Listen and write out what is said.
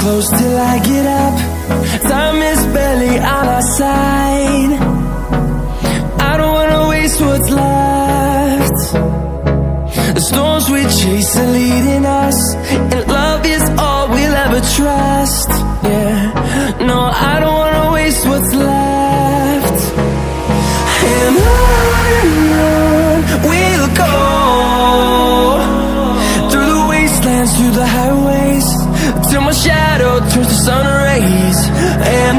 close till I get up. Time is barely on our side. I don't wanna waste what's left. The storms we chase are leading us, and love is all we'll ever trust. Yeah, no, I don't wanna waste what's left. And on we'll go, through the wastelands, through the highways, till my shadow turns to sun rays. And